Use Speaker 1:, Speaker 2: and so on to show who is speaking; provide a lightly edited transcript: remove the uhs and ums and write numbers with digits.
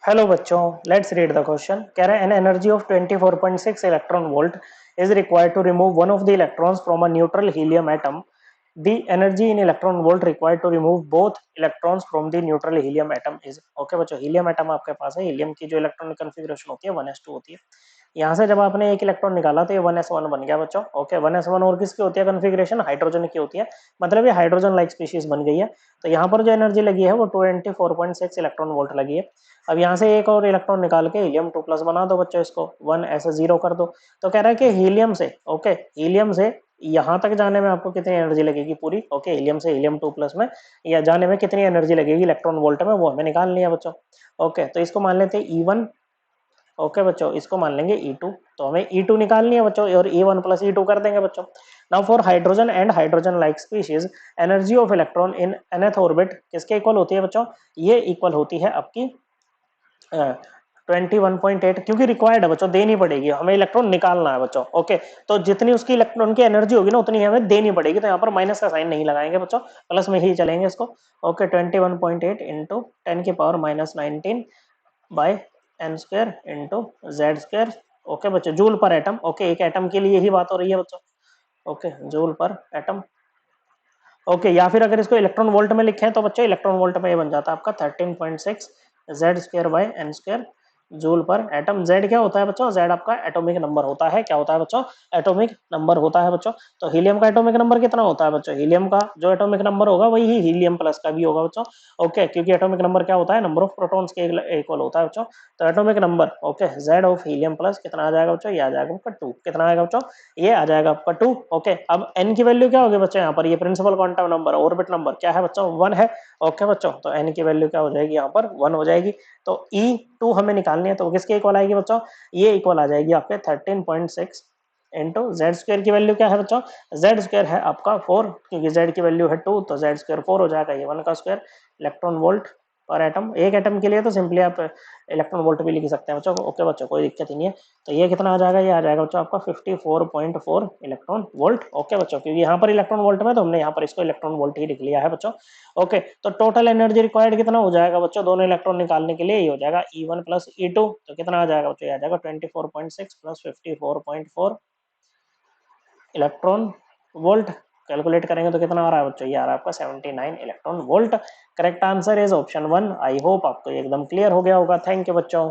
Speaker 1: Hello बच्चों, let's read the question. कह रहे हैं an energy of 24.6 electron volt is required to remove one of the electrons from a neutral helium atom. The energy in electron volt required to remove both electrons from the neutral helium atom is. Okay बच्चों, helium atom आपके पास है। Helium की जो electronic configuration होती है 1s2 होती है। यहाँ से जब आपने एक इलेक्ट्रॉन निकाला तो ये 1s1 बन गया बच्चों। ओके, 1s1 और किसकी होती है कॉन्फ़िगरेशन? हाइड्रोजन की होती है, मतलब ये हाइड्रोजन लाइक स्पीशीज बन गई है। तो यहाँ पर जो एनर्जी लगी है वो 24.6 इलेक्ट्रॉन वोल्ट लगी है। अब यहाँ से एक और इलेक्ट्रॉन निकाल के हीलियम 2 प्लस बना दो बच्चों, इसको 1 ऐसे 0 कर दो। तो कह रहा है कि हीलियम से, ओके, हीलियम से यहाँ तक जाने में आपको कितनी एनर्जी लगेगी पूरी। ओके, हीलियम से हीलियम 2 प्लस में या जाने में कितनी एनर्जी लगेगी इलेक्ट्रॉन वोल्ट में, वो हमें निकालनी है बच्चों। ओके, तो इसको मान लेते हैं E1। ओके बच्चों, इसको मान लेंगे E2। तो हमें E2 निकालनी है बच्चों और E1 प्लस E2 कर देंगे बच्चों। Now for hydrogen and hydrogen like species, energy of electron in nth orbit किसके इक्वल होती है बच्चों? ये इक्वल होती है आपकी 21.8, क्योंकि रिक्वायर्ड है बच्चों, देनी पड़ेगी हमें, इलेक्ट्रॉन निकालना है बच्चों। ओके, तो जितनी उसकी इलेक्ट्रॉन की एनर्जी होगी ना उतनी हमें देनी पड़ेगी। तो यहाँ पर माइनस का साइन नहीं लगाएंगे बच्चों, प्लस में ही चलेंगे इसको। Okay, 21.8 into 10⁻⁻19 by n square into z square. Okay बच्चों, जूल पर एटम। ओके, एक एटम के लिए ही बात हो रही है बच्चों। Okay, joule per atom. Okay, या फिर अगर इसको इलेक्ट्रॉन वोल्ट में लिखें तो बच्चों इलेक्ट्रॉन वोल्ट में ये बन जाता है आपका 13.6 z square by n square joule per atom. Z क्या होता है बच्चों? जेड आपका एटॉमिक नंबर होता है। क्या होता है बच्चों? एटॉमिक नंबर होता है बच्चों। तो हीलियम का एटॉमिक नंबर कितना होता है बच्चों? हीलियम का जो एटॉमिक नंबर होगा वही हीलियम प्लस का भी होगा बच्चों। ओके, क्योंकि एटॉमिक नंबर क्या होता है? नंबर ऑफ प्रोटॉन्स के इक्वल होता है बच्चों। तो atomic number, okay, Z of helium plus कितना आ जाएगा बच्चों? ये आ जाएगा आपका 2। कितना आएगा बच्चों? ये आ जाएगा आपका 2। ओके, अब एन की वैल्यू क्या होगी बच्चों? यहाँ पर ये principal quantum number, orbit number क्या है बच्चों? 1 है। ओके बच्चों, तो एन की वैल्यू क्या हो जाएगी? यहाँ पर 1 हो जाएगी। तो E2 हमें निकालनी है, तो किसके इक्वल आएगी बच्चों? ये इक्वल आ जाएगी आपके 13.6 इंटू जेड स्क्वायर की वैल्यू क्या है बच्चों? जेड स्क्वायर है आपका 4, क्योंकि जेड की वैल्यू है 2, तो जेड स्क्वायर 4 हो जाएगा। ये 1 का स्क्वायर इलेक्ट्रॉन वोल्ट पर एटम। एक एटम के लिए तो सिंपली आप इलेक्ट्रॉन वोल्ट भी लिख सकते हैं बच्चों। ओके बच्चों, कोई दिक्कत ही नहीं है। तो ये कितना आ जाएगा? ये आ जाएगा बच्चों आपका 54.4 इलेक्ट्रॉन वोल्ट। ओके बच्चों, क्योंकि यहाँ पर इलेक्ट्रॉन वोल्ट में तो हमने यहाँ पर इसको इलेक्ट्रॉन वोल्ट ही लिख लिया है बच्चों। ओके, तो टोटल एनर्जी रिक्वायर्ड कितना हो जाएगा बच्चों दोनों इलेक्ट्रॉन निकालने के लिए? ये हो जाएगा E1 प्लस E2। तो कितना आ जाएगा बच्चों? ये आ जाएगा 24.6 प्लस 54.4 इलेक्ट्रॉन वोल्ट। कैलकुलेट करेंगे तो कितना आ रहा है बच्चों? ये आ रहा है आपका 79 electron volt. Correct answer is option 1। I hope आपको एकदम क्लियर हो गया होगा। थैंक यू बच्चों।